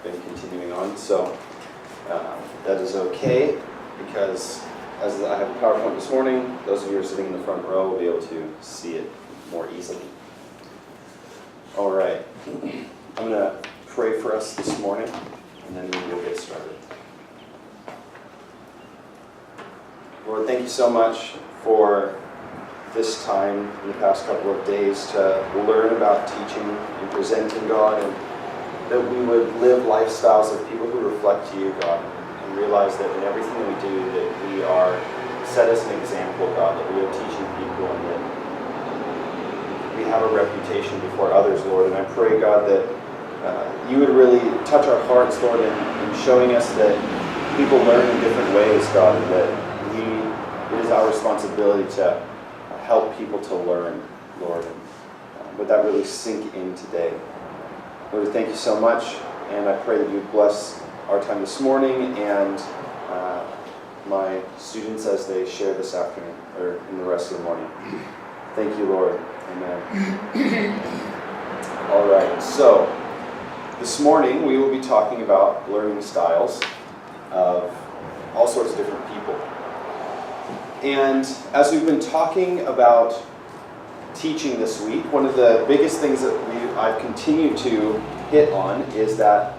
been continuing on. So that is okay, because as I have a PowerPoint this morning, those of you who are sitting in the front row will be able to see it more easily. All right, I'm going to pray for us this morning, and then we will get started. Lord, thank you so much for this time in the past couple of days to learn about teaching and presenting, God, and that we would live lifestyles of people who reflect to you, God, and realize that in everything that we do, that we are set as an example, God, that we are teaching people and that we have a reputation before others, Lord. And I pray, God, that you would really touch our hearts, Lord, in showing us that people learn in different ways, God, and that it is our responsibility to help people to learn, Lord. Would that really sink in today? Lord, thank you so much, and I pray that you would bless our time this morning and my students as they share this afternoon, or in the rest of the morning. Thank you, Lord. Amen. All right, so this morning we will be talking about learning styles of all sorts of different people. And as we've been talking about teaching this week, one of the biggest things that I've continued to hit on is that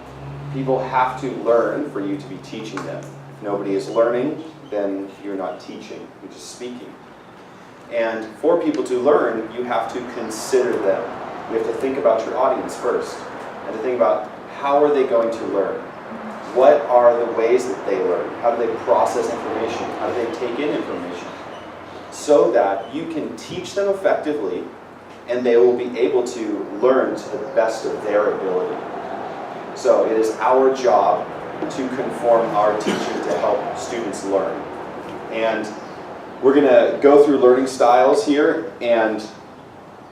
people have to learn for you to be teaching them. If nobody is learning, then you're not teaching, you're just speaking. And for people to learn, you have to consider them. You have to think about your audience first, and to think about how are they going to learn? What are the ways that they learn? How do they process information? How do they take in information? So that you can teach them effectively and they will be able to learn to the best of their ability. So it is our job to conform our teaching to help students learn. And we're going to go through learning styles here, and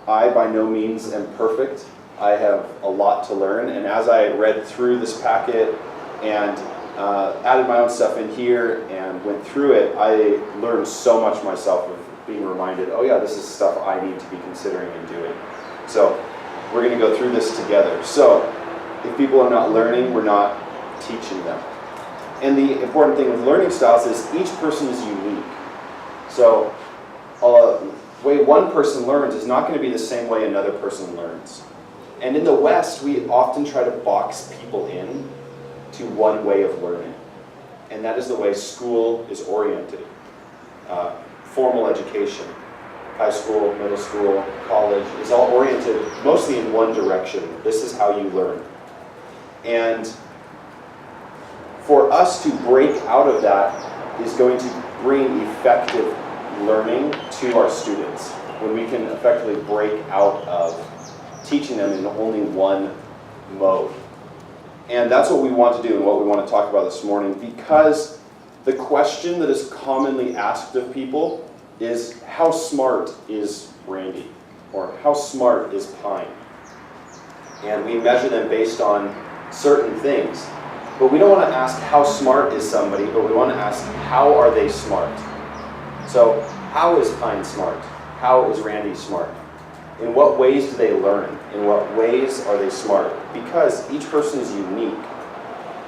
I by no means am perfect. I have a lot to learn, and as I read through this packet and added my own stuff in here and went through it, I learned so much myself of being reminded, oh yeah, this is stuff I need to be considering and doing. So we're going to go through this together. So if people are not learning, we're not teaching them. And the important thing with learning styles is each person is unique. So the way one person learns is not going to be the same way another person learns. And in the West, we often try to box people in to one way of learning. And that is the way school is oriented. Formal education, high school, middle school, college, is all oriented mostly in one direction. This is how you learn. And for us to break out of that is going to bring effective learning to our students, when we can effectively break out of teaching them in only one mode. And that's what we want to do and what we want to talk about this morning, because the question that is commonly asked of people is, how smart is Randy? Or how smart is Pine? And we measure them based on certain things. But we don't want to ask how smart is somebody, but we want to ask, how are they smart? So how is Pine smart? How is Randy smart? In what ways do they learn? In what ways are they smart? Because each person is unique.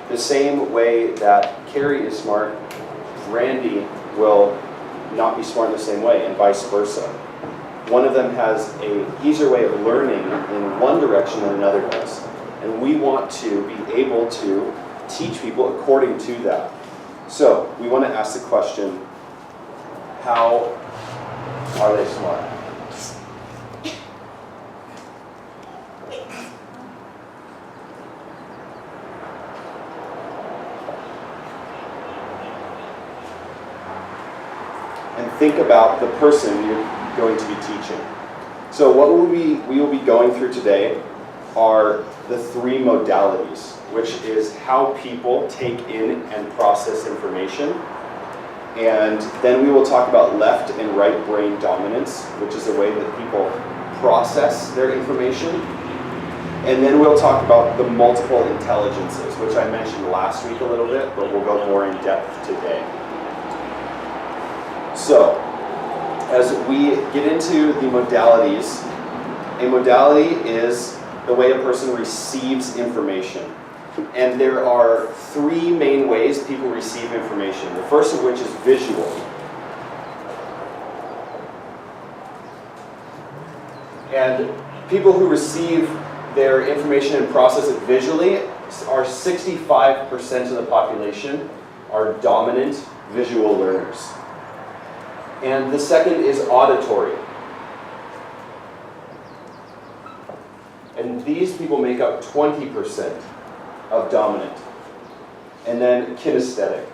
The same way that Carrie is smart, Randy will not be smart in the same way, and vice versa. One of them has an easier way of learning in one direction than another does. And we want to be able to teach people according to that. So we want to ask the question, how are they smart? And think about the person you're going to be teaching. So what we will be going through today are the three modalities, which is how people take in and process information. And then we will talk about left and right brain dominance, which is the way that people process their information. And then we'll talk about the multiple intelligences, which I mentioned last week a little bit, but we'll go more in depth today. So, as we get into the modalities, a modality is the way a person receives information. And there are three main ways people receive information. The first of which is visual. And people who receive their information and process it visually are 65% of the population are dominant visual learners. And the second is auditory. And these people make up 20% of dominant. And then kinesthetic.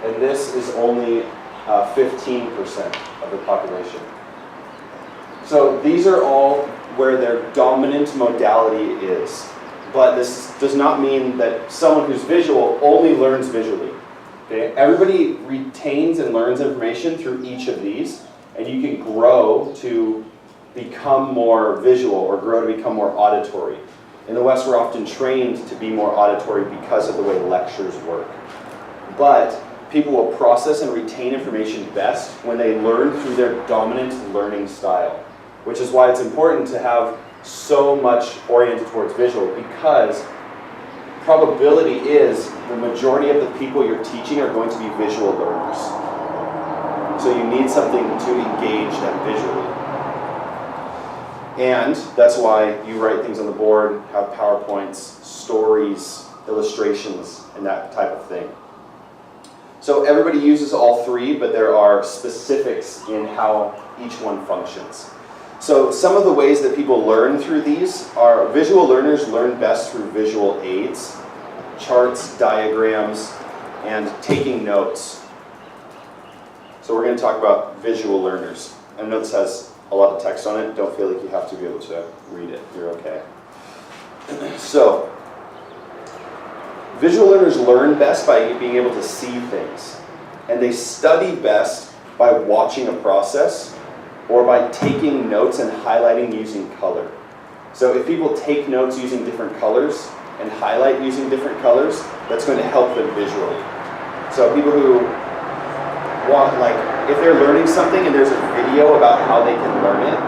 And this is only 15% of the population. So these are all where their dominant modality is. But this does not mean that someone who's visual only learns visually. Okay? Everybody retains and learns information through each of these, and you can grow to become more visual or grow to become more auditory. In the West, we're often trained to be more auditory because of the way lectures work. But people will process and retain information best when they learn through their dominant learning style, which is why it's important to have so much oriented towards visual, because probability is the majority of the people you're teaching are going to be visual learners. So you need something to engage them visually. And that's why you write things on the board, have PowerPoints, stories, illustrations, and that type of thing. So everybody uses all three, but there are specifics in how each one functions. So some of the ways that people learn through these are visual learners learn best through visual aids, charts, diagrams, and taking notes. So we're going to talk about visual learners. I know this has a lot of text on it. Don't feel like you have to be able to read it. You're okay. So visual learners learn best by being able to see things. And they study best by watching a process or by taking notes and highlighting using color. So if people take notes using different colors and highlight using different colors, that's going to help them visually. So people who want, like, if they're learning something and there's a video about how they can learn it,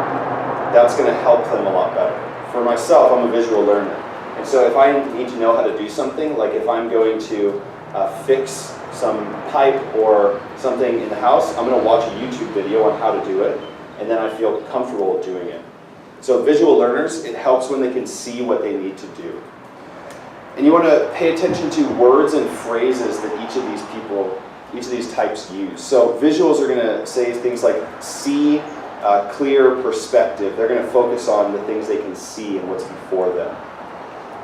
that's going to help them a lot better. For myself, I'm a visual learner. And so if I need to know how to do something, like if I'm going to fix some pipe or something in the house, I'm going to watch a YouTube video on how to do it, and then I feel comfortable doing it. So visual learners, it helps when they can see what they need to do. And you want to pay attention to words and phrases that each of these types use. So visuals are going to say things like see, clear perspective. They're going to focus on the things they can see and what's before them.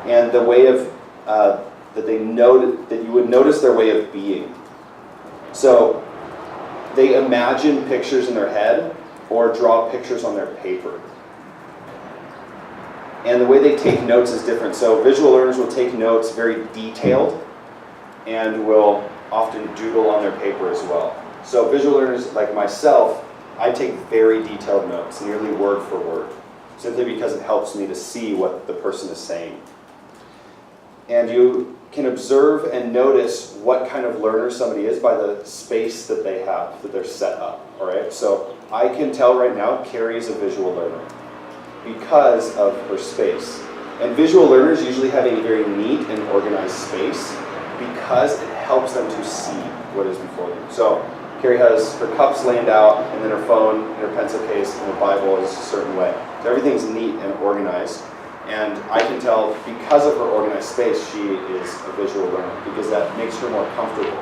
And the way of that you would notice their way of being. So they imagine pictures in their head or draw pictures on their paper. And the way they take notes is different. So visual learners will take notes very detailed and will often doodle on their paper as well. So visual learners like myself, I take very detailed notes, nearly word for word, simply because it helps me to see what the person is saying. And you can observe and notice what kind of learner somebody is by the space that they have, that they're set up. All right. So I can tell right now Carrie is a visual learner because of her space. And visual learners usually have a very neat and organized space because it helps them to see what is before them. So Carrie has her cups laid out, and then her phone, and her pencil case, and her Bible is a certain way. So everything's neat and organized. And I can tell because of her organized space, she is a visual learner because that makes her more comfortable,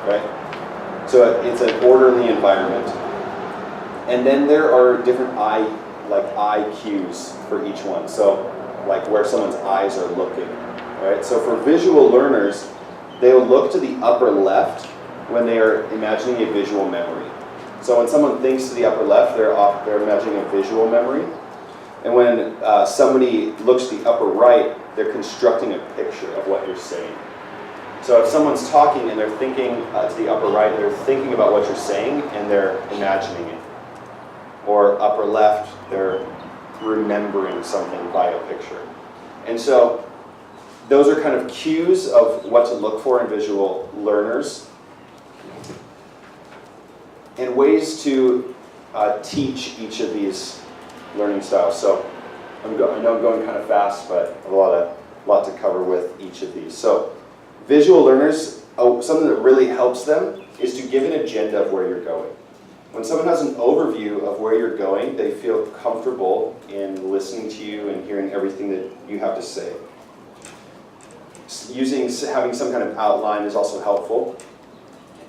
right? So it's an orderly environment. And then there are different eye cues for each one. So like where someone's eyes are looking, right? So for visual learners, they will look to the upper left when they are imagining a visual memory. So when someone thinks to the upper left, they're imagining a visual memory. And when somebody looks to the upper right, they're constructing a picture of what you're saying. So if someone's talking and they're thinking to the upper right, they're thinking about what you're saying and they're imagining it. Or upper left, they're remembering something by a picture. And so those are kind of cues of what to look for in visual learners. And ways to teach each of these learning styles. So I know I'm going kind of fast, but I have a lot to cover with each of these. So visual learners, something that really helps them is to give an agenda of where you're going. When someone has an overview of where you're going, they feel comfortable in listening to you and hearing everything that you have to say. Having some kind of outline is also helpful.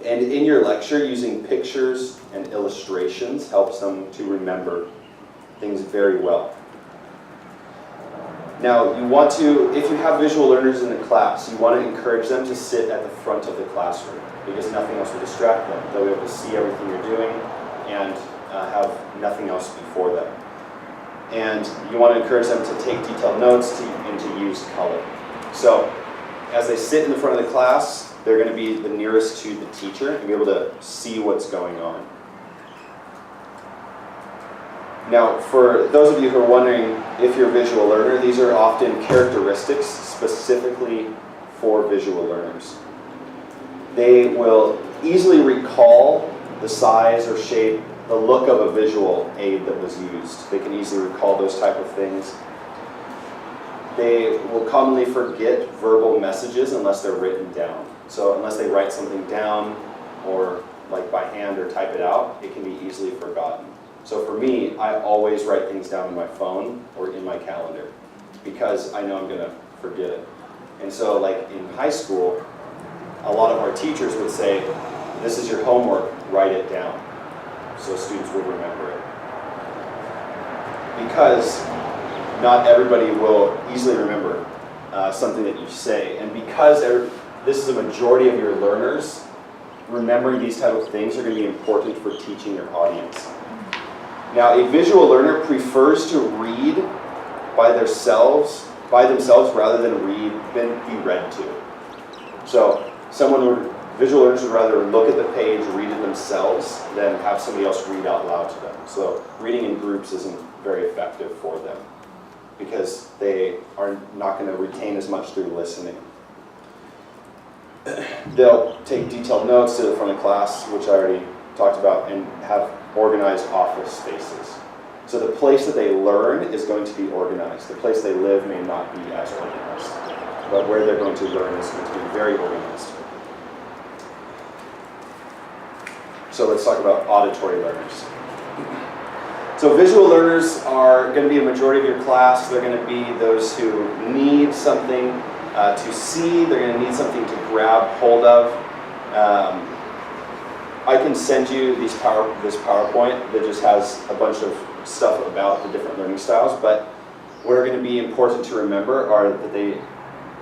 And in your lecture, using pictures and illustrations helps them to remember things very well. Now, if you have visual learners in the class, you want to encourage them to sit at the front of the classroom because nothing else will distract them. They'll be able to see everything you're doing and have nothing else before them. And you want to encourage them to take detailed notes and to use color. So, as they sit in the front of the class, they're going to be the nearest to the teacher and be able to see what's going on. Now, for those of you who are wondering if you're a visual learner, these are often characteristics specifically for visual learners. They will easily recall the size or shape, the look of a visual aid that was used. They can easily recall those type of things. They will commonly forget verbal messages unless they're written down. So unless they write something down or like by hand or type it out, it can be easily forgotten. So for me, I always write things down on my phone or in my calendar because I know I'm going to forget it. And so like in high school, a lot of our teachers would say, this is your homework, write it down. So students would remember it. Because not everybody will easily remember something that you say. And because this is a majority of your learners, remembering these type of things are going to be important for teaching your audience. Now, a visual learner prefers to read by themselves rather than be read to. So visual learners would rather look at the page, read it themselves, than have somebody else read out loud to them. So reading in groups isn't very effective for them because they are not going to retain as much through listening. They'll take detailed notes to the front of class, which I already talked about, and have organized office spaces. So the place that they learn is going to be organized. The place they live may not be as organized, but where they're going to learn is going to be very organized. So let's talk about auditory learners. So visual learners are going to be a majority of your class. They're going to be those who need something to see. They're going to need something to grab hold of. I can send you this PowerPoint that just has a bunch of stuff about the different learning styles, but what are going to be important to remember are that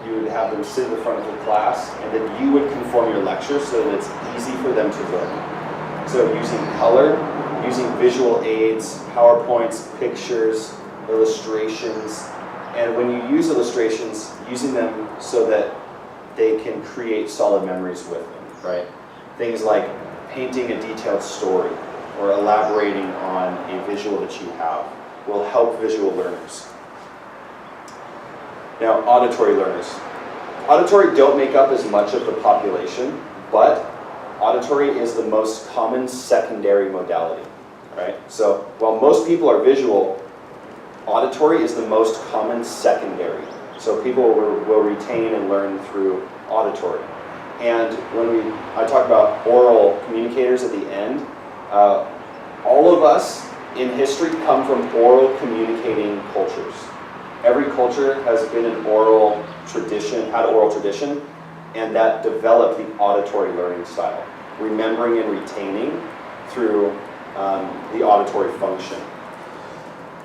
you would have them sit in the front of the class and that you would conform your lecture so that it's easy for them to learn. So using color, using visual aids, PowerPoints, pictures, illustrations, and when you use illustrations, using them so that they can create solid memories with them, right? Things like painting a detailed story or elaborating on a visual that you have will help visual learners. Now, auditory learners. Auditory don't make up as much of the population, but auditory is the most common secondary modality, right? So while most people are visual, auditory is the most common secondary. So people will retain and learn through auditory. And when I talk about oral communicators at the end, all of us in history come from oral communicating cultures. Every culture has been an oral tradition, had an oral tradition, and that developed the auditory learning style, remembering and retaining through the auditory function.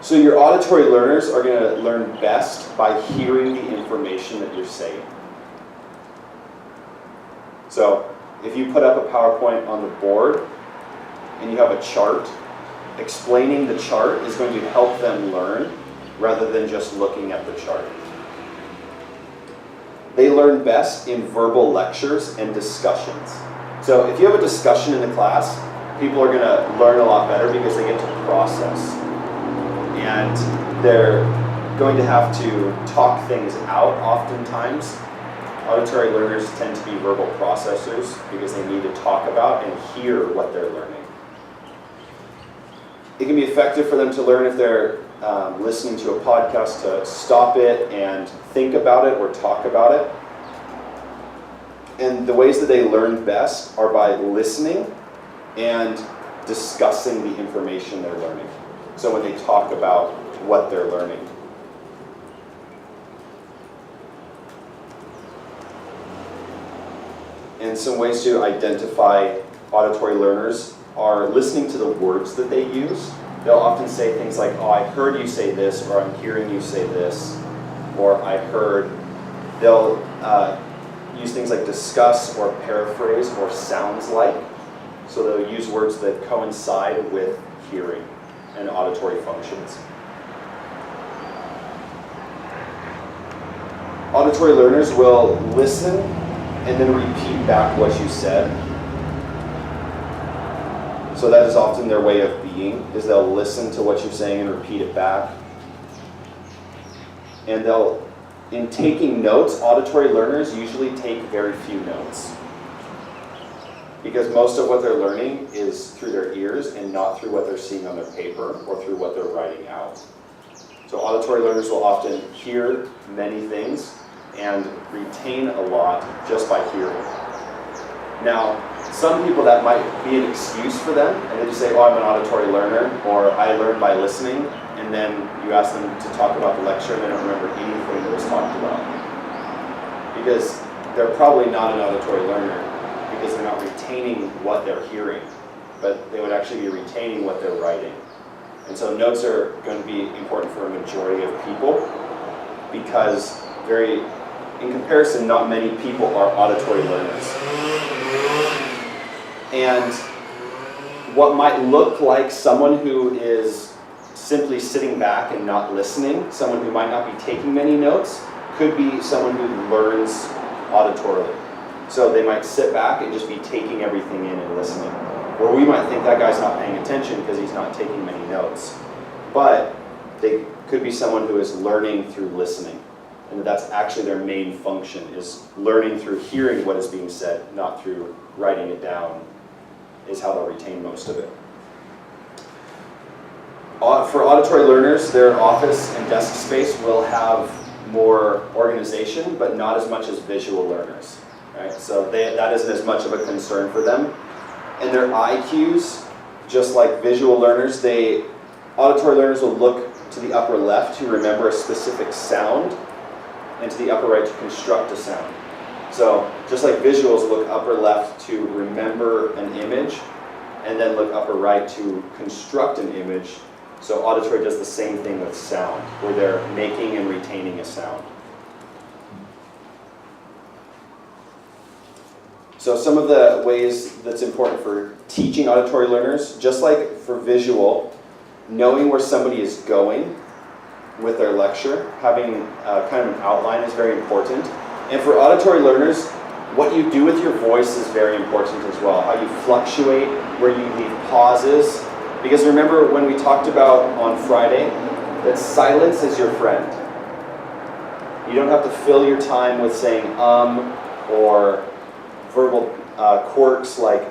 So your auditory learners are going to learn best by hearing the information that you're saying. So if you put up a PowerPoint on the board and you have a chart, explaining the chart is going to help them learn rather than just looking at the chart. They learn best in verbal lectures and discussions. So if you have a discussion in the class, people are going to learn a lot better because they get to process. And they're going to have to talk things out oftentimes. Auditory learners tend to be verbal processors because they need to talk about and hear what they're learning. It can be effective for them to learn if they're listening to a podcast to stop it and think about it or talk about it. And the ways that they learn best are by listening and discussing the information they're learning. So when they talk about what they're learning. And some ways to identify auditory learners are listening to the words that they use. They'll often say things like, oh, I heard you say this, or I'm hearing you say this, or I heard. They'll use things like discuss or paraphrase or sounds like. So they'll use words that coincide with hearing and auditory functions. Auditory learners will listen and then repeat back what you said. So that is often their way of being, is they'll listen to what you're saying and repeat it back. And in taking notes, auditory learners usually take very few notes. Because most of what they're learning is through their ears and not through what they're seeing on their paper or through what they're writing out. So auditory learners will often hear many things and retain a lot just by hearing. Now, some people that might be an excuse for them, and they just say, oh, I'm an auditory learner, or I learn by listening, and then you ask them to talk about the lecture and they don't remember anything that was talked about. Because they're probably not an auditory learner, because they're not retaining what they're hearing, but they would actually be retaining what they're writing. And so notes are going to be important for a majority of people, because in comparison, not many people are auditory learners. And what might look like someone who is simply sitting back and not listening, someone who might not be taking many notes, could be someone who learns auditorily. So they might sit back and just be taking everything in and listening. Or we might think that guy's not paying attention because he's not taking many notes. But they could be someone who is learning through listening. And that's actually their main function, is learning through hearing what is being said, not through writing it down, is how they'll retain most of it. For auditory learners, their office and desk space will have more organization, but not as much as visual learners. Right? So that isn't as much of a concern for them. And their eye cues, just like visual learners, auditory learners will look to the upper left to remember a specific sound, and to the upper right to construct a sound. So just like visuals look upper left to remember an image, and then look upper right to construct an image, so auditory does the same thing with sound, where they're making and retaining a sound. So some of the ways that's important for teaching auditory learners, just like for visual, knowing where somebody is going with their lecture, having kind of an outline is very important. And for auditory learners, what you do with your voice is very important as well. How you fluctuate, where you leave pauses. Because remember when we talked about on Friday, that silence is your friend. You don't have to fill your time with saying or verbal quirks like,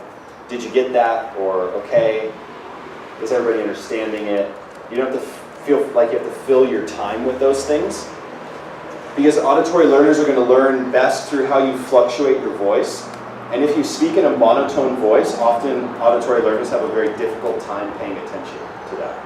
did you get that? Or okay, is everybody understanding it? You don't have to feel like you have to fill your time with those things. Because auditory learners are going to learn best through how you fluctuate your voice. And if you speak in a monotone voice, often auditory learners have a very difficult time paying attention to that.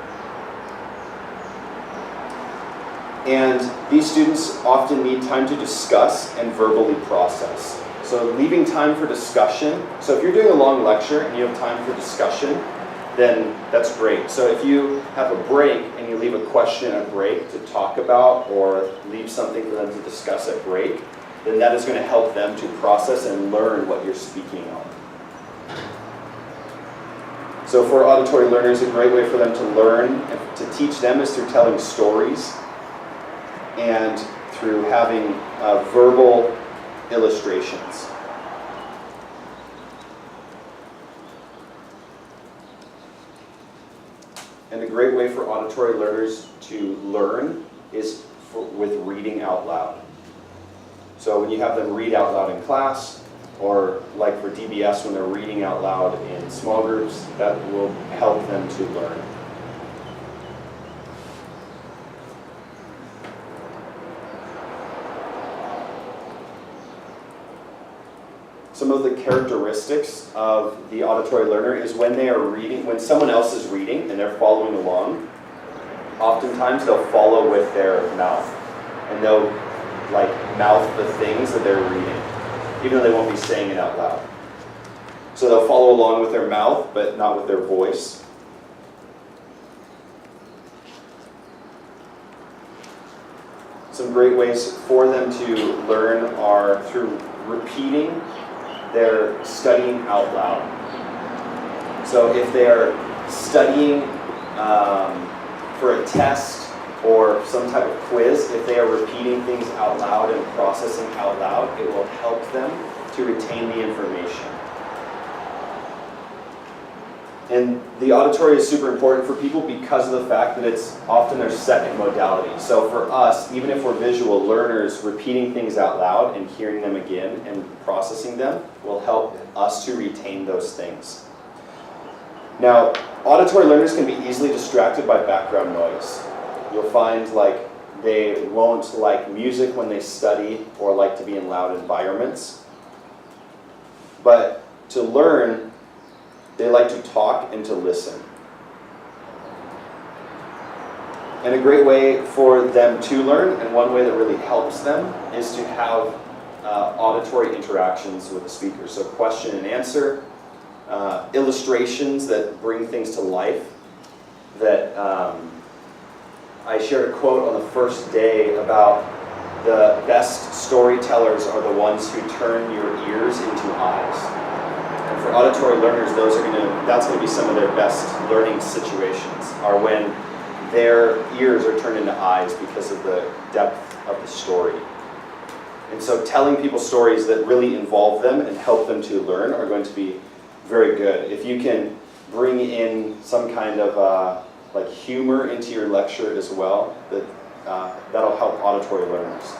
And these students often need time to discuss and verbally process. So leaving time for discussion. So if you're doing a long lecture and you have time for discussion, then that's great. So if you have a break and you leave a question at break to talk about, or leave something for them to discuss at break, then that is going to help them to process and learn what you're speaking on. So for auditory learners, a great way for them to learn and to teach them is through telling stories and through having verbal illustrations. And a great way for auditory learners to learn is with reading out loud. So when you have them read out loud in class, or like for DBS when they're reading out loud in small groups, that will help them to learn. some of the characteristics of the auditory learner is when they are reading, when someone else is reading and they're following along, oftentimes they'll follow with their mouth. And they'll like mouth the things that they're reading, even though they won't be saying it out loud. So they'll follow along with their mouth, but not with their voice. Some great ways for them to learn are through repeating their studying out loud. So if they're studying for a test or some type of quiz, if they are repeating things out loud and processing out loud, it will help them to retain the information. And the auditory is super important for people because of the fact that it's often their second modality. So for us, even if we're visual learners, repeating things out loud and hearing them again and processing them will help us to retain those things. Now, auditory learners can be easily distracted by background noise. You'll find like they won't like music when they study or like to be in loud environments. But to learn, they like to talk and to listen. And a great way for them to learn, and one way that really helps them, is to have auditory interactions with the speaker. So question and answer, illustrations that bring things to life. That I shared a quote on the first day about the best storytellers are the ones who turn your ears into eyes. And for auditory learners, that's going to be some of their best learning situations, are when their ears are turned into eyes because of the depth of the story. And so telling people stories that really involve them and help them to learn are going to be very good. If you can bring in some kind of like humor into your lecture as well, that'll help auditory learners,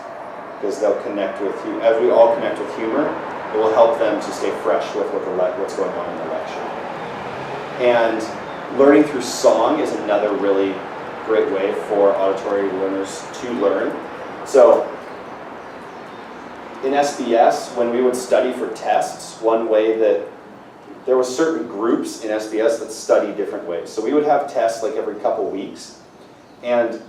because they'll connect with you. As we all connect with humor, it will help them to stay fresh with what's going on in the lecture. And learning through song is another really great way for auditory learners to learn. So in SBS, when we would study for tests, one way that there were certain groups in SBS that study different ways. So we would have tests like every couple weeks, and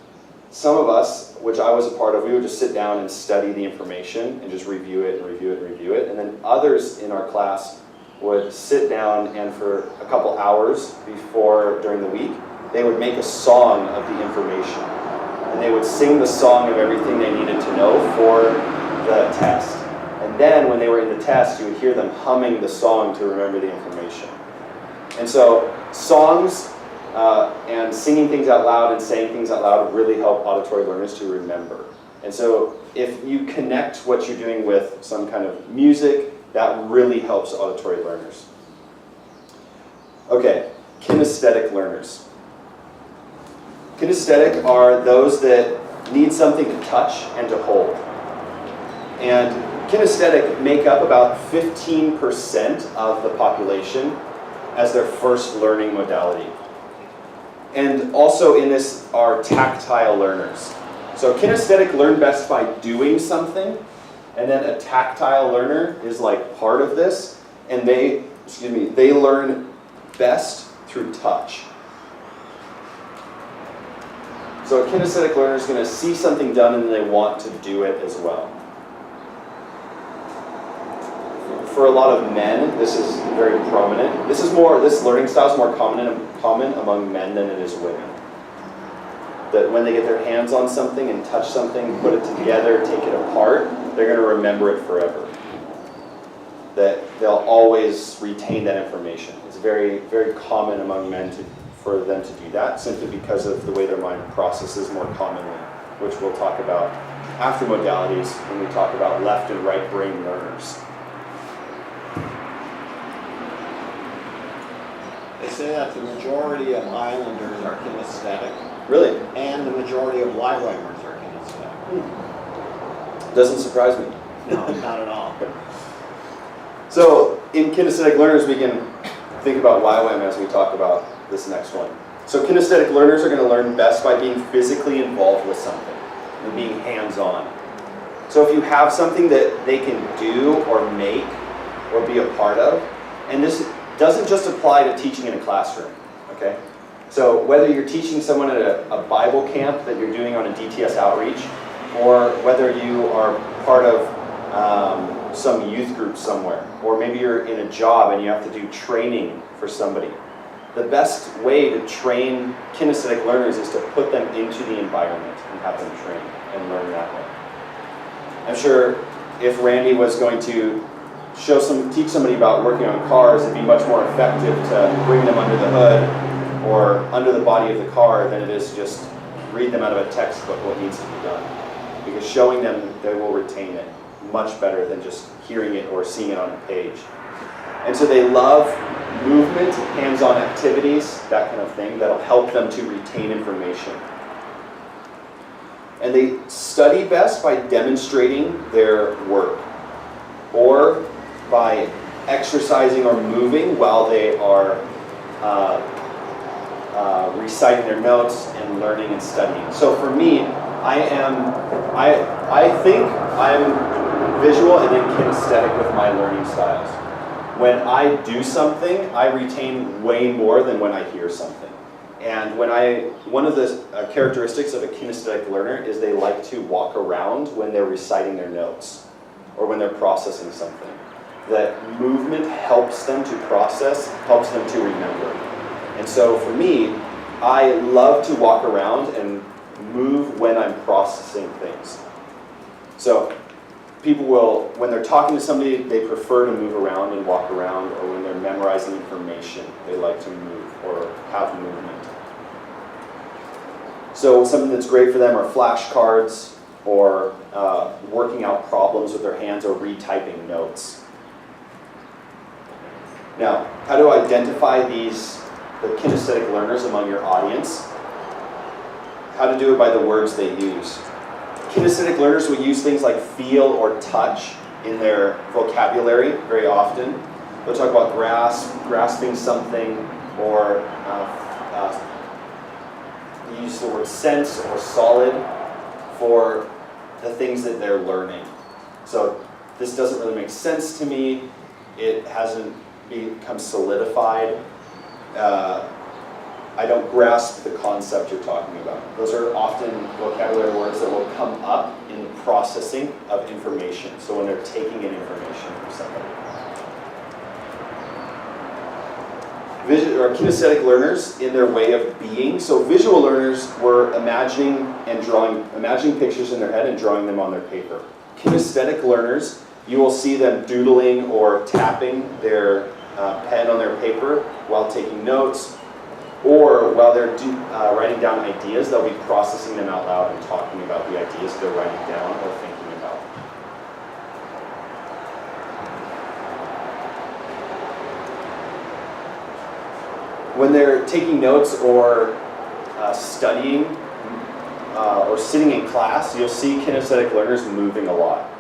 some of us, which I was a part of, we would just sit down and study the information and just review it and review it and review it. And then others in our class would sit down and for a couple hours during the week, they would make a song of the information. And they would sing the song of everything they needed to know for the test. And then when they were in the test, you would hear them humming the song to remember the information. And so songs and singing things out loud and saying things out loud really help auditory learners to remember. And so if you connect what you're doing with some kind of music, that really helps auditory learners. Okay, kinesthetic learners. Kinesthetic are those that need something to touch and to hold. And kinesthetic make up about 15% of the population as their first learning modality. And also in this are tactile learners. So kinesthetic learn best by doing something, and then a tactile learner is like part of this, and they learn best through touch. So a kinesthetic learner is going to see something done and they want to do it as well. For a lot of men, this is very prominent. This learning style is more common among men than it is women. That when they get their hands on something and touch something, put it together, take it apart, they're going to remember it forever. That they'll always retain that information. It's very, very common among men for them to do that, simply because of the way their mind processes more commonly, which we'll talk about after modalities when we talk about left and right brain learners. They say that the majority of islanders are kinesthetic. Really? And the majority of Liveweimers are kinesthetic. Doesn't surprise me. No, not at all. So in kinesthetic learners, we can think about YWAM as we talk about this next one. So kinesthetic learners are going to learn best by being physically involved with something and being hands-on. So if you have something that they can do or make, or be a part of. And this doesn't just apply to teaching in a classroom, okay? So whether you're teaching someone at a Bible camp that you're doing on a DTS outreach, or whether you are part of some youth group somewhere, or maybe you're in a job and you have to do training for somebody, the best way to train kinesthetic learners is to put them into the environment and have them train and learn that way. I'm sure if Randy was going to teach somebody about working on cars, it'd be much more effective to bring them under the hood or under the body of the car than it is just read them out of a textbook what needs to be done. Because showing them, they will retain it much better than just hearing it or seeing it on a page. And so they love movement, hands-on activities, that kind of thing, that'll help them to retain information. And they study best by demonstrating their work, or by exercising or moving while they are reciting their notes and learning and studying. So for me, I think I'm visual and then kinesthetic with my learning styles. When I do something, I retain way more than when I hear something. And one of the characteristics of a kinesthetic learner is they like to walk around when they're reciting their notes or when they're processing something. That movement helps them to process, helps them to remember. And so for me, I love to walk around and move when I'm processing things. So people will, when they're talking to somebody, they prefer to move around and walk around, or when they're memorizing information, they like to move or have movement. So something that's great for them are flashcards, or working out problems with their hands, or retyping notes. Now, how to identify the kinesthetic learners among your audience? How to do it by the words they use. Kinesthetic learners will use things like feel or touch in their vocabulary very often. They'll talk about grasping something, or use the word sense or solid for the things that they're learning. So this doesn't really make sense to me. It hasn't become solidified. I don't grasp the concept you're talking about. Those are often vocabulary words that will come up in the processing of information. So when they're taking in information from somebody. Or kinesthetic learners in their way of being. So visual learners were imagining pictures in their head and drawing them on their paper. Kinesthetic learners, you will see them doodling or tapping their pen on their paper while taking notes, or while they're writing down ideas, they'll be processing them out loud and talking about the ideas they're writing down or thinking about. When they're taking notes or studying or sitting in class, you'll see kinesthetic learners moving a lot.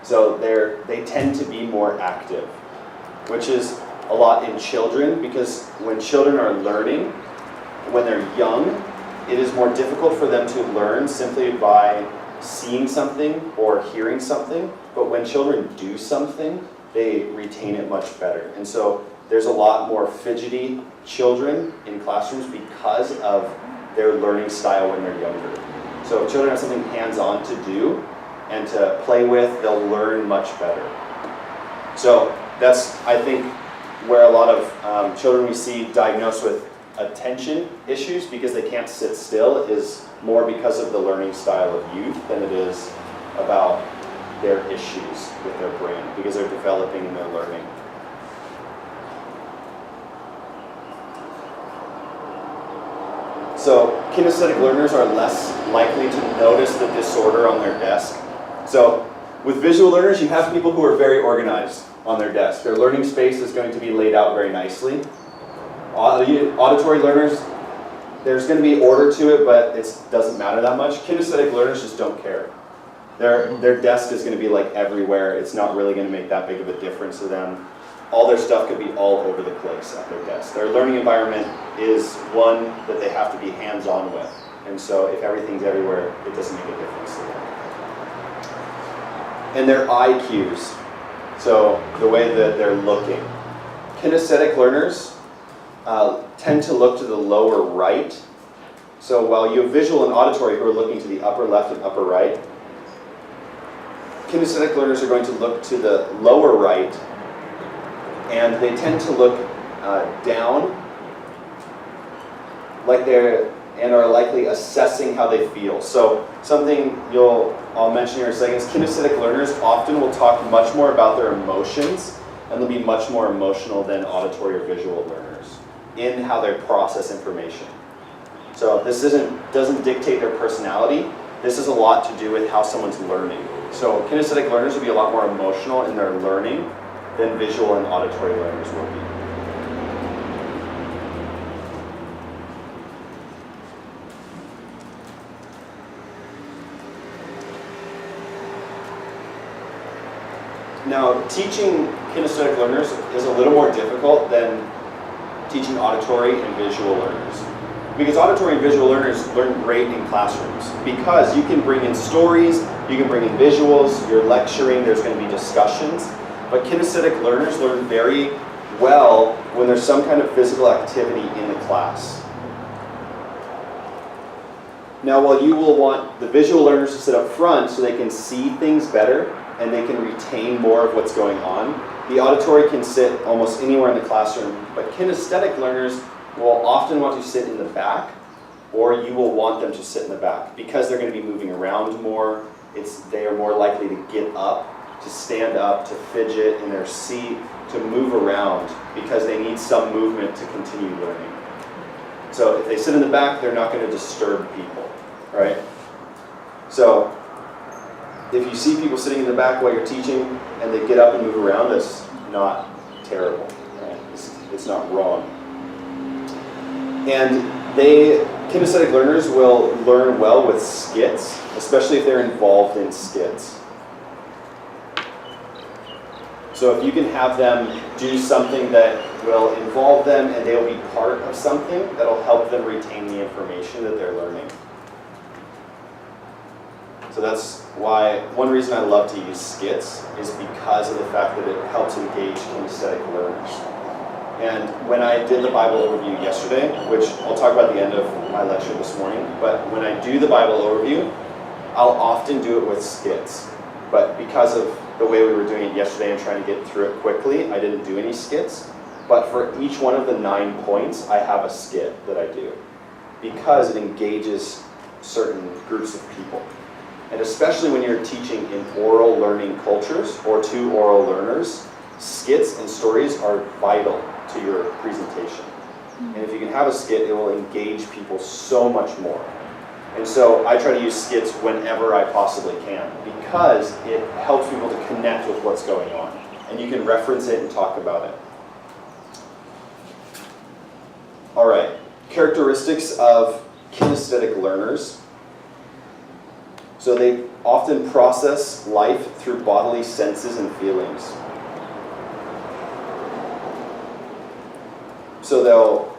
So they tend to be more active, which is a lot in children, because when children are learning, when they're young, it is more difficult for them to learn simply by seeing something or hearing something. But when children do something, they retain it much better. And so there's a lot more fidgety children in classrooms because of their learning style when they're younger. So if children have something hands-on to do and to play with, they'll learn much better. So that's, I think, where a lot of children we see diagnosed with attention issues because they can't sit still is more because of the learning style of youth than it is about their issues with their brain, because they're developing and they're learning. So kinesthetic learners are less likely to notice the disorder on their desk. So with visual learners, you have people who are very organized on their desk. Their learning space is going to be laid out very nicely. Auditory learners, there's going to be order to it, but it doesn't matter that much. Kinesthetic learners just don't care. Their desk is going to be like everywhere. It's not really going to make that big of a difference to them. All their stuff could be all over the place at their desk. Their learning environment is one that they have to be hands-on with. And so if everything's everywhere, it doesn't make a difference to them. And their eye cues. So the way that they're looking. Kinesthetic learners tend to look to the lower right. So while you have visual and auditory who are looking to the upper left and upper right, kinesthetic learners are going to look to the lower right, and they tend to look down like and are likely assessing how they feel. So something I'll mention here in a second is kinesthetic learners often will talk much more about their emotions, and they'll be much more emotional than auditory or visual learners in how they process information. So this doesn't dictate their personality. This has a lot to do with how someone's learning. So kinesthetic learners will be a lot more emotional in their learning than visual and auditory learners will be. Now, teaching kinesthetic learners is a little more difficult than teaching auditory and visual learners. Because auditory and visual learners learn great in classrooms. Because you can bring in stories, you can bring in visuals, you're lecturing, there's going to be discussions. But kinesthetic learners learn very well when there's some kind of physical activity in the class. Now, while you will want the visual learners to sit up front so they can see things better and they can retain more of what's going on, the auditory can sit almost anywhere in the classroom, but kinesthetic learners will often want to sit in the back, or you will want them to sit in the back because they're going to be moving around more. They are more likely to get up, to stand up, to fidget in their seat, to move around because they need some movement to continue learning. So if they sit in the back, they're not going to disturb people, right? So if you see people sitting in the back while you're teaching and they get up and move around, that's not terrible, right? It's not wrong. And kinesthetic learners will learn well with skits, especially if they're involved in skits. So if you can have them do something that will involve them and they will be part of something, that'll help them retain the information that they're learning. So that's why one reason I love to use skits is because of the fact that it helps engage kinesthetic learners. And when I did the Bible overview yesterday, which I'll talk about at the end of my lecture this morning, but when I do the Bible overview, I'll often do it with skits. But because of the way we were doing it yesterday and trying to get through it quickly, I didn't do any skits. But for each one of the 9 points, I have a skit that I do because it engages certain groups of people. And especially when you're teaching in oral learning cultures or to oral learners, skits and stories are vital to your presentation. And if you can have a skit, it will engage people so much more. And so I try to use skits whenever I possibly can because it helps people to connect with what's going on. And you can reference it and talk about it. All right, characteristics of kinesthetic learners. So they often process life through bodily senses and feelings. So they'll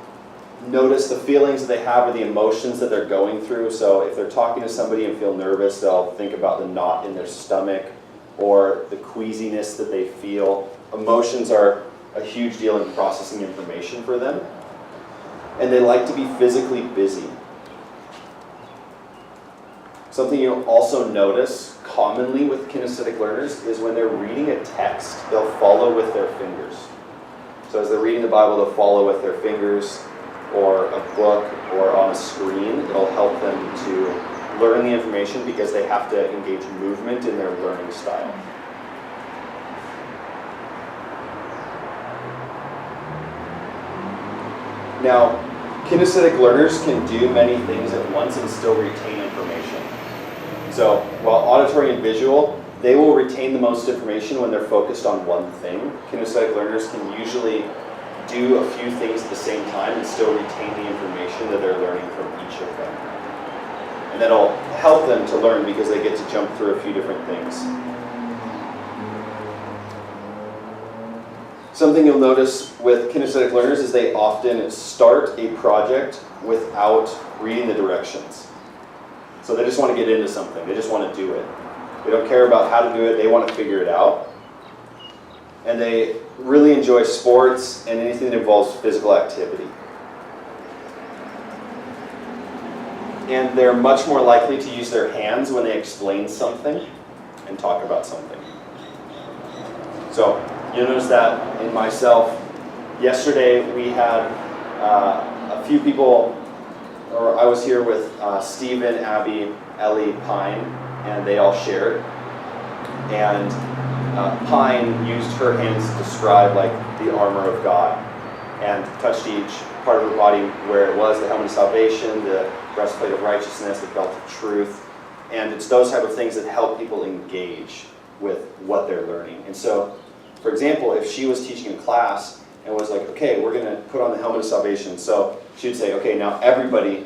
notice the feelings that they have or the emotions that they're going through. So if they're talking to somebody and feel nervous, they'll think about the knot in their stomach or the queasiness that they feel. Emotions are a huge deal in processing information for them. And they like to be physically busy. Something you'll also notice commonly with kinesthetic learners is when they're reading a text, they'll follow with their fingers. So as they're reading the Bible, they'll follow with their fingers or a book or on a screen. It'll help them to learn the information because they have to engage movement in their learning style. Now, kinesthetic learners can do many things at once and still retain information. So while auditory and visual, they will retain the most information when they're focused on one thing. Kinesthetic learners can usually do a few things at the same time and still retain the information that they're learning from each of them. And that'll help them to learn because they get to jump through a few different things. Something you'll notice with kinesthetic learners is they often start a project without reading the directions. So they just want to get into something. They just want to do it. They don't care about how to do it. They want to figure it out. and they really enjoy sports and anything that involves physical activity. And they're much more likely to use their hands when they explain something and talk about something. So you'll notice that in myself. Yesterday we had a few people, or I was here with Stephen, Abby, Ellie, Pine, and they all shared. And Pine used her hands to describe like the armor of God, and touched each part of her body where it was, the helmet of salvation, the breastplate of righteousness, the belt of truth. And it's those type of things that help people engage with what they're learning. And so, for example, if she was teaching a class and was like, okay, we're going to put on the helmet of salvation. So she would say, okay, now everybody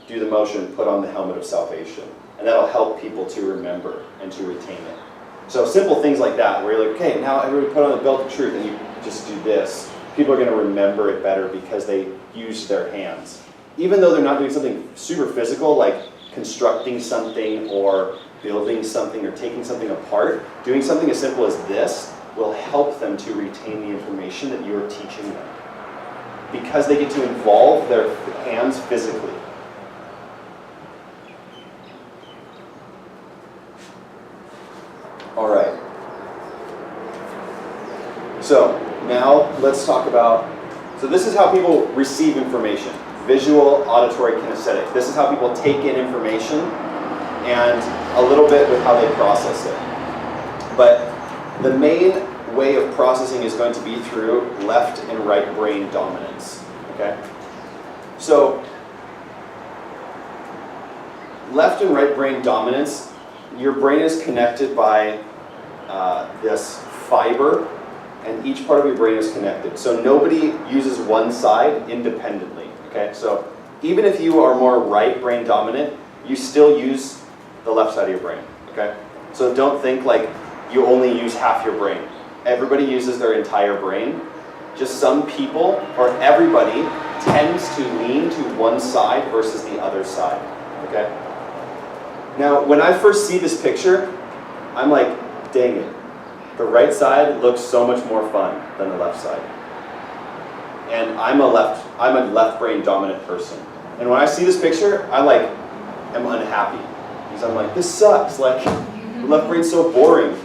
do the motion, put on the helmet of salvation. And that'll help people to remember and to retain it. So simple things like that, where you're like, okay, now everybody put on the belt of truth, and you just do this. People are going to remember it better because they use their hands. Even though they're not doing something super physical, like constructing something or building something or taking something apart, doing something as simple as this will help them to retain the information that you're teaching them, because they get to involve their hands physically. All right. So now let's talk about, so this is how people receive information. Visual, auditory, kinesthetic. This is how people take in information, and a little bit with how they process it. But the main way of processing is going to be through left and right brain dominance. Okay? So left and right brain dominance, your brain is connected by this fiber, and each part of your brain is connected. So nobody uses one side independently. Okay? So even if you are more right brain dominant, you still use the left side of your brain. Okay? So don't think like you only use half your brain. Everybody uses their entire brain. Just some people, or everybody, tends to lean to one side versus the other side. Okay? Now, when I first see this picture, I'm like, dang it. The right side looks so much more fun than the left side. And I'm a left brain dominant person. And when I see this picture, I like am unhappy. Because I'm like, this sucks. Like, the left brain's so boring.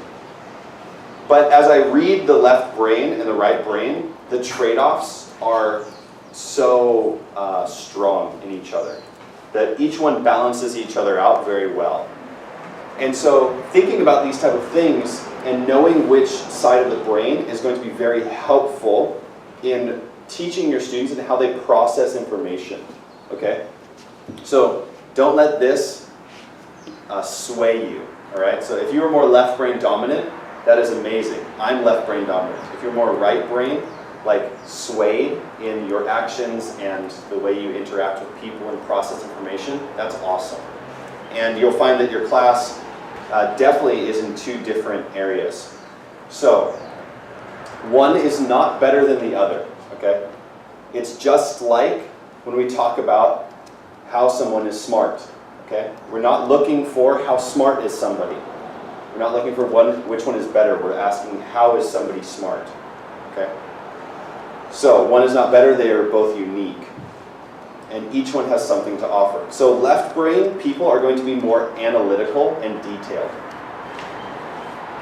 But as I read the left brain and the right brain, the trade-offs are so strong in each other that each one balances each other out very well. And so thinking about these type of things and knowing which side of the brain is going to be very helpful in teaching your students and how they process information. Okay? So don't let this sway you. All right? So if you are more left brain dominant, that is amazing. I'm left brain dominant. If you're more right brain, like swayed in your actions and the way you interact with people and process information, that's awesome. And you'll find that your class definitely is in two different areas. So one is not better than the other. Okay? It's just like when we talk about how someone is smart. Okay? We're not looking for how smart is somebody. We're not looking for which one is better. We're asking how is somebody smart. Okay? So one is not better, they are both unique. And each one has something to offer. So left brain people are going to be more analytical and detailed.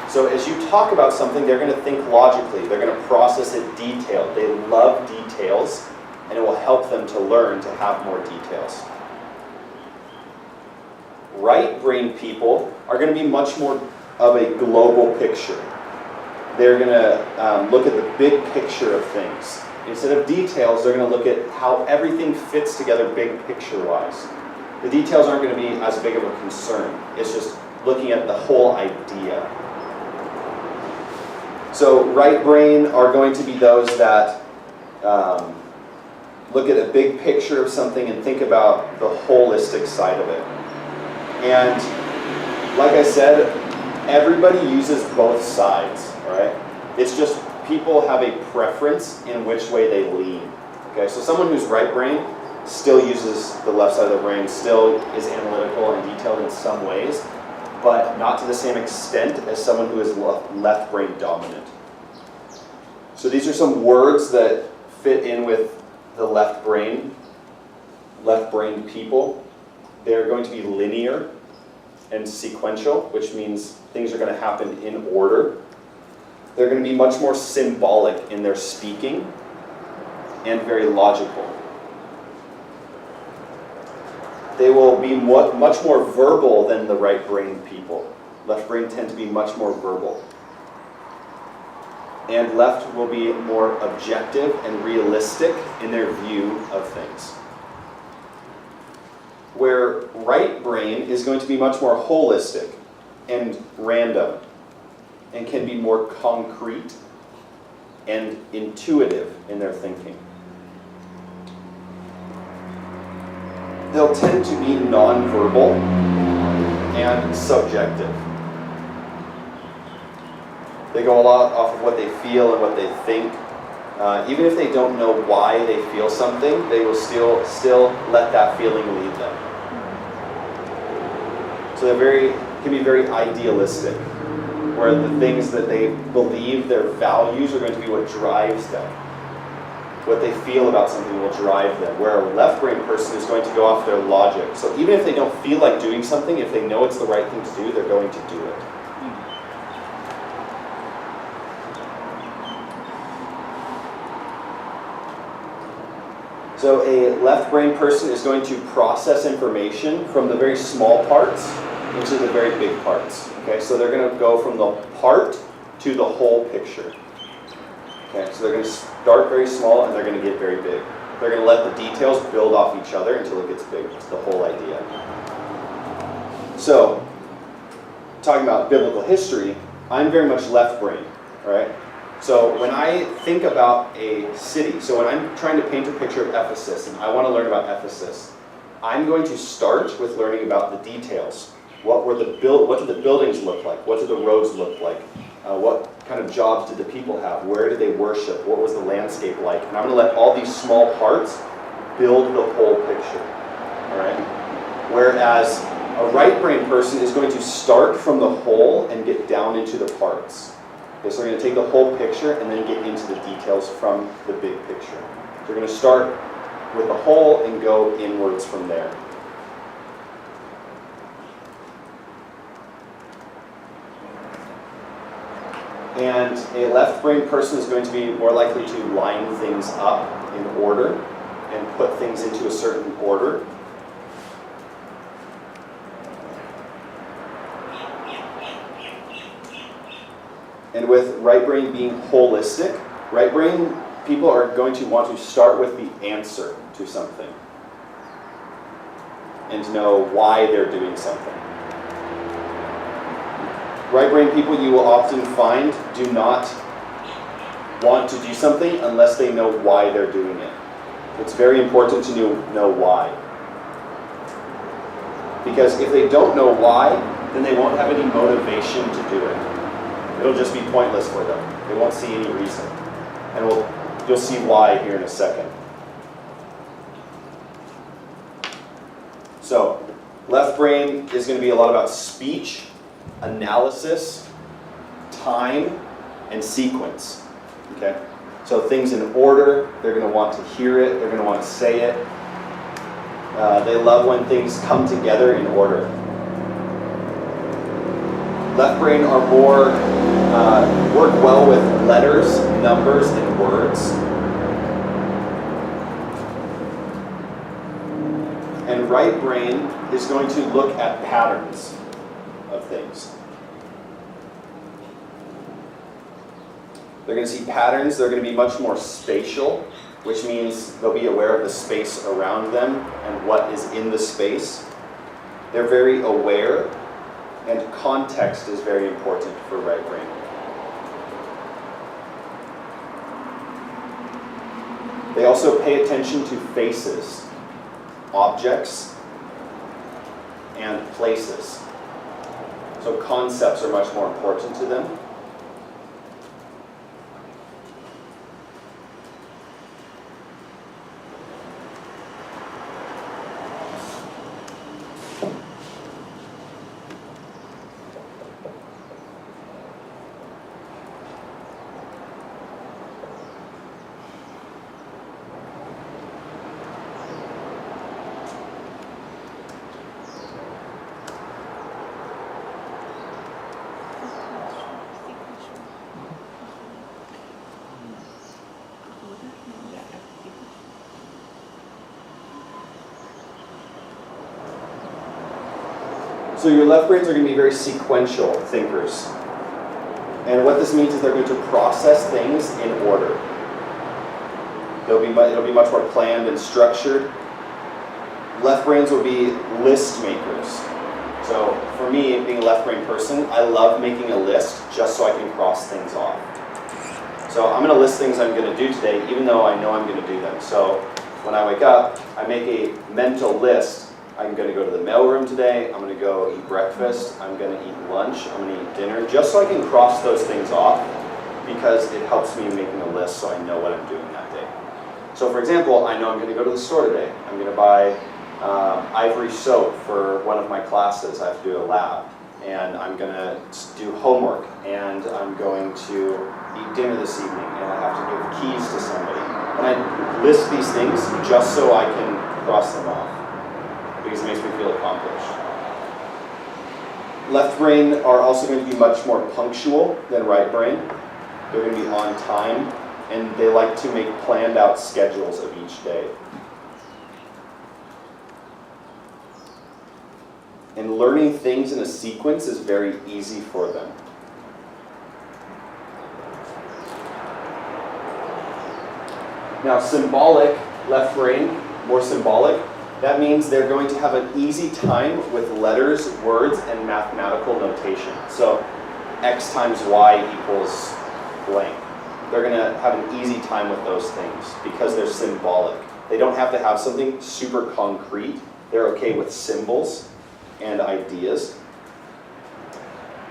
So as you talk about something, they're going to think logically. They're going to process it detailed. They love details, and it will help them to learn to have more details. Right brain people are going to be much more of a global picture. They're going to look at the big picture of things. Instead of details, they're going to look at how everything fits together big picture-wise. The details aren't going to be as big of a concern. It's just looking at the whole idea. So right brain are going to be those that look at a big picture of something and think about the holistic side of it. And like I said, everybody uses both sides, all right? It's just people have a preference in which way they lean. Okay, so someone who's right brain still uses the left side of the brain, still is analytical and detailed in some ways, but not to the same extent as someone who is left brain dominant. So these are some words that fit in with the left-brained people. They're going to be linear and sequential, which means things are going to happen in order. They're going to be much more symbolic in their speaking and very logical. They will be much more verbal than the right-brained people. Left-brained tend to be much more verbal. And left will be more objective and realistic in their view of things. Where right brain is going to be much more holistic and random and can be more concrete and intuitive in their thinking. They'll tend to be nonverbal and subjective. They go a lot off of what they feel and what they think. Even if they don't know why they feel something, they will still let that feeling lead them. So they can be very idealistic, where the things that they believe, their values, are going to be what drives them. What they feel about something will drive them, where a left-brain person is going to go off their logic. So even if they don't feel like doing something, if they know it's the right thing to do, they're going to do it. So a left-brain person is going to process information from the very small parts into the very big parts. Okay, so they're going to go from the part to the whole picture. Okay, so they're going to start very small and they're going to get very big. They're going to let the details build off each other until it gets big. It's the whole idea. So, talking about biblical history, I'm very much left-brain, right? So when I think about a city, so when I'm trying to paint a picture of Ephesus and I want to learn about Ephesus, I'm going to start with learning about the details. What did the buildings look like? What did the roads look like? What kind of jobs did the people have? Where did they worship? What was the landscape like? And I'm going to let all these small parts build the whole picture. All right? Whereas a right-brain person is going to start from the whole and get down into the parts. Okay, so we're going to take the whole picture and then get into the details from the big picture. So we're going to start with the whole and go inwards from there. And a left-brain person is going to be more likely to line things up in order and put things into a certain order. And with right brain being holistic, right brain people are going to want to start with the answer to something and know why they're doing something. Right brain people, you will often find, do not want to do something unless they know why they're doing it. It's very important to know why. Because if they don't know why, then they won't have any motivation to do it. It'll just be pointless for them. They won't see any reason. And you'll see why here in a second. So, left brain is going to be a lot about speech, analysis, time, and sequence. Okay? So things in order, they're going to want to hear it, they're going to want to say it. They love when things come together in order. Left brain are more, work well with letters, numbers, and words. And right brain is going to look at patterns of things. They're going to see patterns, they're going to be much more spatial, which means they'll be aware of the space around them and what is in the space. They're very aware, and context is very important for right brain. They also pay attention to faces, objects, and places. So concepts are much more important to them. So your left brains are going to be very sequential thinkers. And what this means is they're going to process things in order. It'll be much more planned and structured. Left brains will be list makers. So for me, being a left brain person, I love making a list just so I can cross things off. So I'm going to list things I'm going to do today, even though I know I'm going to do them. So when I wake up, I make a mental list. I'm going to go to the mailroom today. I'm going to go eat breakfast. I'm going to eat lunch. I'm going to eat dinner, just so I can cross those things off, because it helps me making a list so I know what I'm doing that day. So for example, I know I'm going to go to the store today. I'm going to buy ivory soap for one of my classes. I have to do a lab. And I'm going to do homework. And I'm going to eat dinner this evening. And I have to give keys to somebody. And I list these things just so I can cross them off, because it makes me feel accomplished. Left brain are also going to be much more punctual than right brain. They're going to be on time, and they like to make planned out schedules of each day. And learning things in a sequence is very easy for them. Now, symbolic left brain, more symbolic, that means they're going to have an easy time with letters, words, and mathematical notation. So x times y equals blank. They're going to have an easy time with those things because they're symbolic. They don't have to have something super concrete. They're okay with symbols and ideas.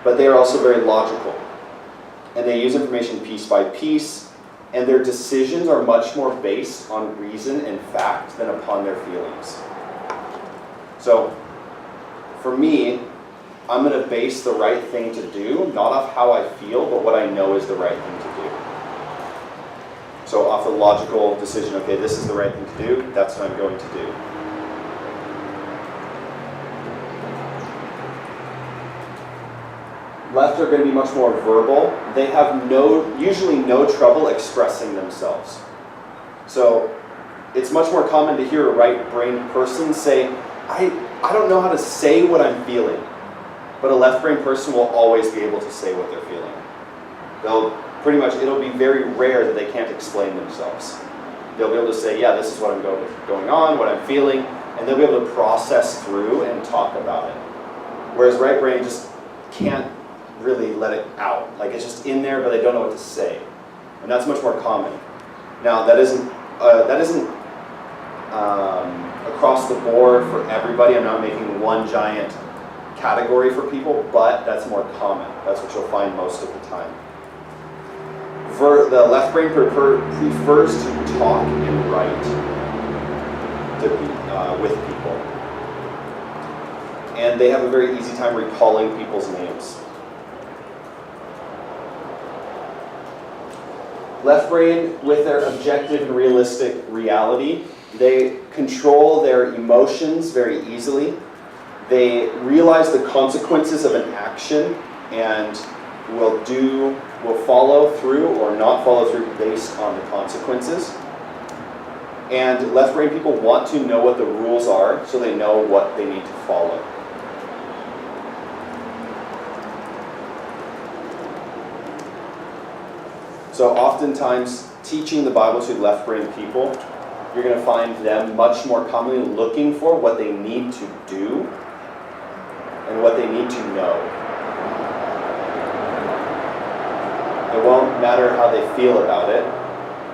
But they are also very logical. And they use information piece by piece. And their decisions are much more based on reason and fact than upon their feelings. So, for me, I'm going to base the right thing to do, not off how I feel, but what I know is the right thing to do. So off the logical decision, okay, this is the right thing to do, that's what I'm going to do. Left are going to be much more verbal. They have usually no trouble expressing themselves. So it's much more common to hear a right-brained person say, I don't know how to say what I'm feeling. But a left-brained person will always be able to say what they're feeling. It'll be very rare that they can't explain themselves. They'll be able to say, yeah, this is what I'm going on, what I'm feeling, and they'll be able to process through and talk about it. Whereas right brain just can't really let it out. Like, it's just in there, but they don't know what to say. And that's much more common. Now, that isn't across the board for everybody. I'm not making one giant category for people, but that's more common. That's what you'll find most of the time. The left brain prefers to talk and write with people. And they have a very easy time recalling people's names. Left brain, with their objective and realistic reality, they control their emotions very easily. They realize the consequences of an action and will follow through or not follow through based on the consequences. And left brain people want to know what the rules are so they know what they need to follow. So oftentimes, teaching the Bible to left brain people, you're going to find them much more commonly looking for what they need to do and what they need to know. It won't matter how they feel about it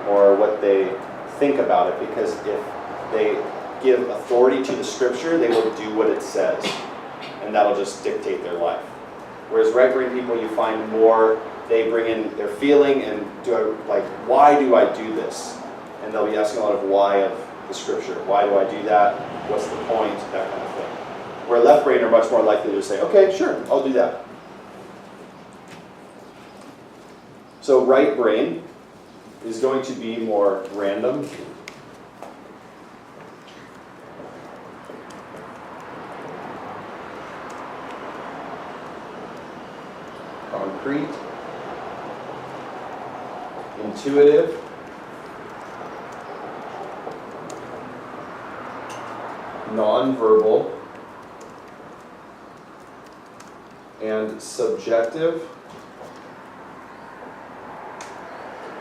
or what they think about it, because if they give authority to the scripture, they will do what it says, and that'll just dictate their life. Whereas right brain people, you find more, they bring in their feeling and why do I do this? And they'll be asking a lot of why of the scripture. Why do I do that? What's the point? That kind of thing. Where left brain are much more likely to say, okay, sure, I'll do that. So right brain is going to be more random. Concrete. Intuitive. Non-verbal. and subjective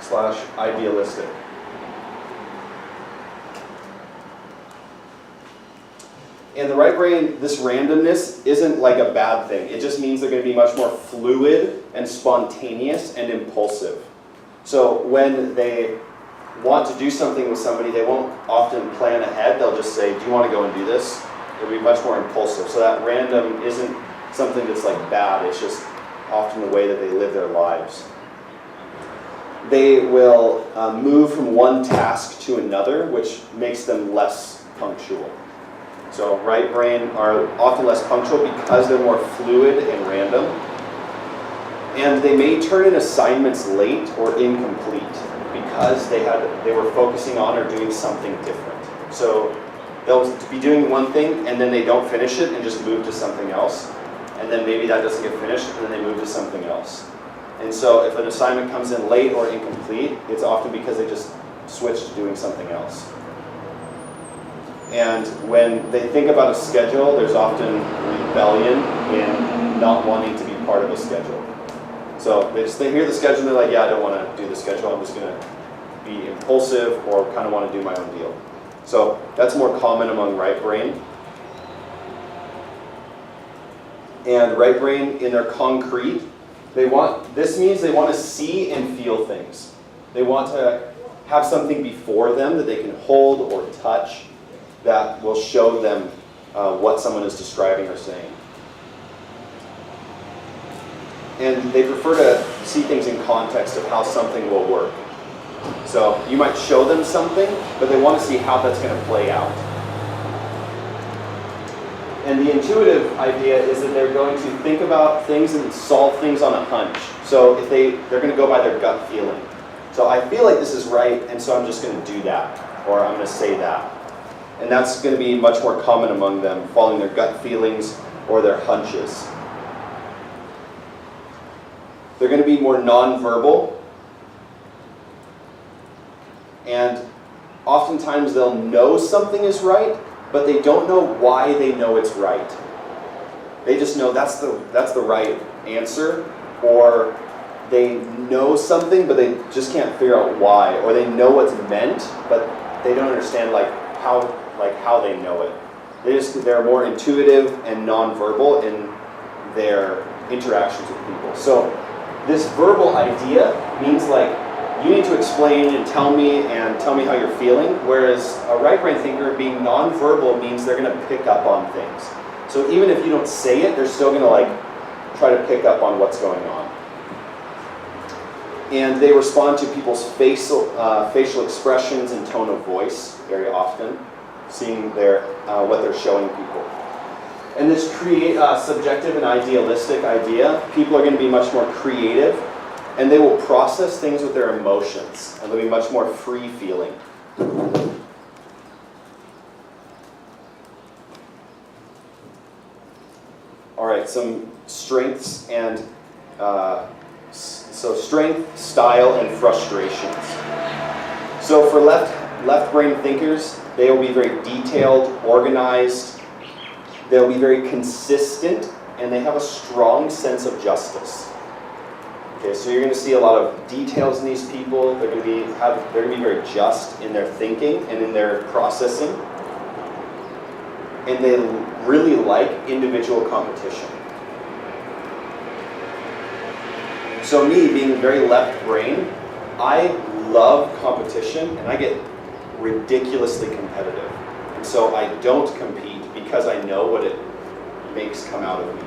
/ idealistic. In the right brain, this randomness isn't like a bad thing. It just means they're going to be much more fluid and spontaneous and impulsive. So when they want to do something with somebody, they won't often plan ahead. They'll just say, do you want to go and do this? It'll be much more impulsive. So that random isn't something that's like bad. It's just often the way that they live their lives. They will move from one task to another, which makes them less punctual. So right brain are often less punctual because they're more fluid and random. And they may turn in assignments late or incomplete because they were focusing on or doing something different. So they'll be doing one thing and then they don't finish it and just move to something else. And then maybe that doesn't get finished and then they move to something else. And so if an assignment comes in late or incomplete, it's often because they just switched to doing something else. And when they think about a schedule, there's often rebellion in not wanting to be part of a schedule. So they hear the schedule and they're like, yeah, I don't want to do the schedule. I'm just going to be impulsive or kind of want to do my own deal. So that's more common among right brain. And right brain in their concrete, this means they want to see and feel things. They want to have something before them that they can hold or touch that will show them what someone is describing or saying. And they prefer to see things in context of how something will work. So you might show them something, but they want to see how that's going to play out. And the intuitive idea is that they're going to think about things and solve things on a hunch. So if they're going to go by their gut feeling. So I feel like this is right, and so I'm just going to do that, or I'm going to say that. And that's going to be much more common among them, following their gut feelings or their hunches. They're going to be more nonverbal, and oftentimes they'll know something is right, but they don't know why they know it's right. They just know that's the right answer, or they know something, but they just can't figure out why, or they know what's meant, but they don't understand how they know it. They're more intuitive and nonverbal in their interactions with people. So this verbal idea means like you need to explain and tell me how you're feeling, whereas a right brain thinker being nonverbal means they're going to pick up on things. So even if you don't say it, they're still going to try to pick up on what's going on. And they respond to people's facial expressions and tone of voice very often, seeing what they're showing people. And this subjective and idealistic idea, people are going to be much more creative, and they will process things with their emotions, and they'll be much more free-feeling. All right, some strengths and strength, style, and frustrations. So for left brain thinkers, they will be very detailed, organized. They'll be very consistent, and they have a strong sense of justice. Okay, so you're going to see a lot of details in these people. They're going to be very just in their thinking and in their processing. And they really like individual competition. So me, being very left brain, I love competition, and I get ridiculously competitive. And so I don't compete because I know what it makes come out of me.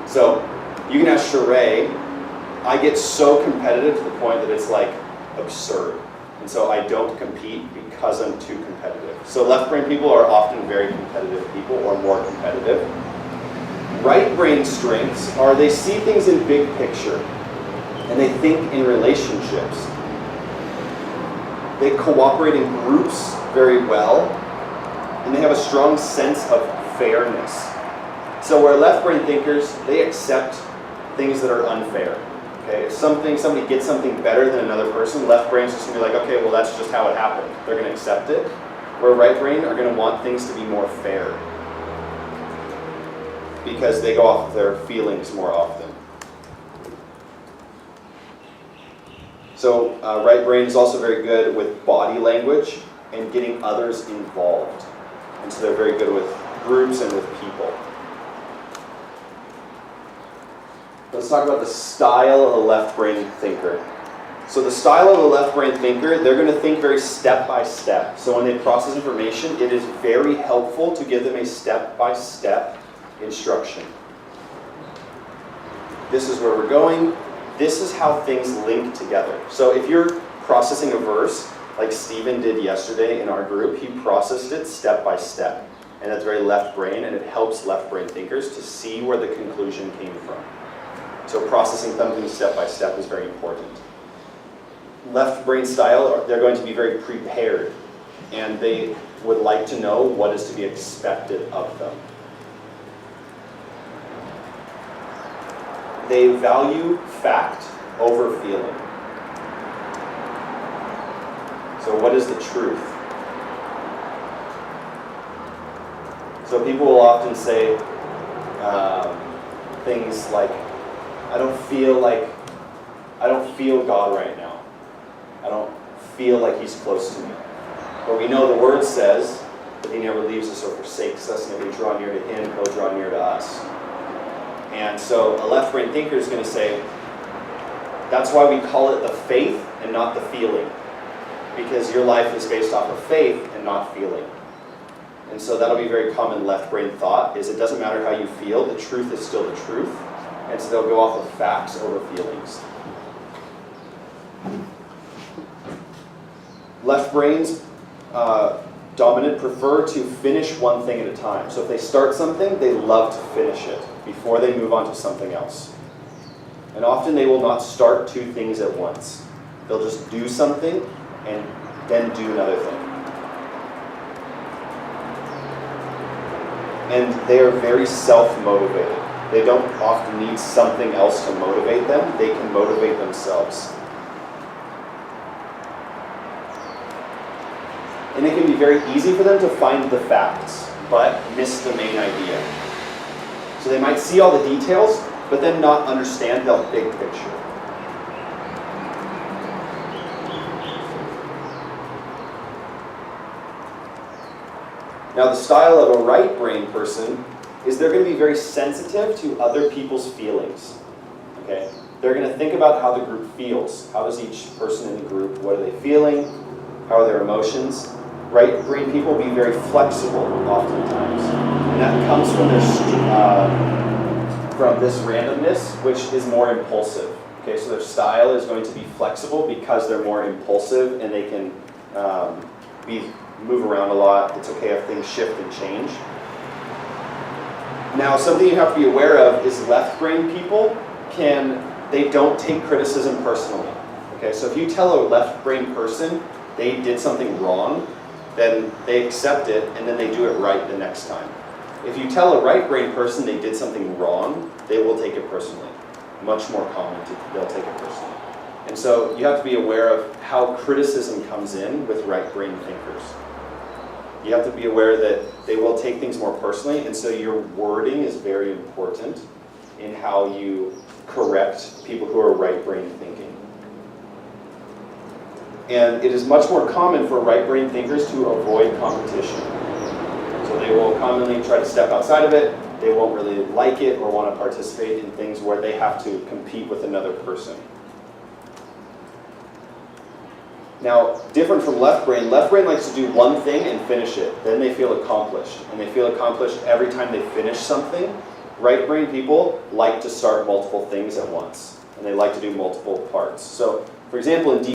So you can ask Sheree, I get so competitive to the point that it's like absurd. And so I don't compete because I'm too competitive. So left brain people are often very competitive people, or more competitive. Right brain strengths are they see things in big picture, and they think in relationships. They cooperate in groups very well, and they have a strong sense of fairness. So where left brain thinkers, they accept things that are unfair. Okay, if somebody gets something better than another person, left brain's just going to be like, okay, well that's just how it happened. They're going to accept it. Where right brain are going to want things to be more fair. because they go off of their feelings more often. So right brain is also very good with body language and getting others involved. And so they're very good with groups and with people. Let's talk about the style of a left brain thinker. So the style of a left brain thinker, they're going to think very step by step. So when they process information, it is very helpful to give them a step-by-step instruction. This is where we're going. This is how things link together. So if you're processing a verse, like Stephen did yesterday in our group, he processed it step by step. And that's very left brain, and it helps left brain thinkers to see where the conclusion came from. So processing something step by step is very important. Left brain style, they're going to be very prepared, and they would like to know what is to be expected of them. They value fact over feeling. So what is the truth? So people will often say things like, I don't feel God right now. I don't feel like he's close to me. But we know the word says that he never leaves us or forsakes us, and if we draw near to him, he'll draw near to us. And so a left brain thinker is going to say, that's why we call it the faith and not the feeling. Because your life is based off of faith and not feeling. And so that'll be very common left brain thought, is it doesn't matter how you feel, the truth is still the truth. And so they'll go off of facts over feelings. Left brains, dominant, prefer to finish one thing at a time. So if they start something, they love to finish it before they move on to something else. And often they will not start two things at once. They'll just do something and then do another thing. And they are very self-motivated. They don't often need something else to motivate them. They can motivate themselves. And it can be very easy for them to find the facts, but miss the main idea. So they might see all the details, but then not understand the big picture. Now the style of a right brain person is they're going to be very sensitive to other people's feelings. Okay? They're going to think about how the group feels. How does each person in the group, what are they feeling? How are their emotions? Right brain people be very flexible oftentimes. And that comes from this randomness, which is more impulsive. Okay, so their style is going to be flexible because they're more impulsive and they can move around a lot. It's okay if things shift and change. Now, something you have to be aware of is left brain people they don't take criticism personally. Okay, so if you tell a left brain person they did something wrong, then they accept it and then they do it right the next time. If you tell a right brain person they did something wrong, they will take it personally. Much more common, they'll take it personally. And so you have to be aware of how criticism comes in with right brain thinkers. You have to be aware that they will take things more personally, and so your wording is very important in how you correct people who are right brain thinking. And it is much more common for right brain thinkers to avoid competition. So they will commonly try to step outside of it. They won't really like it or want to participate in things where they have to compete with another person. Now, different from left brain likes to do one thing and finish it. Then they feel accomplished. And they feel accomplished every time they finish something. Right brain people like to start multiple things at once. And they like to do multiple parts. So, for example, in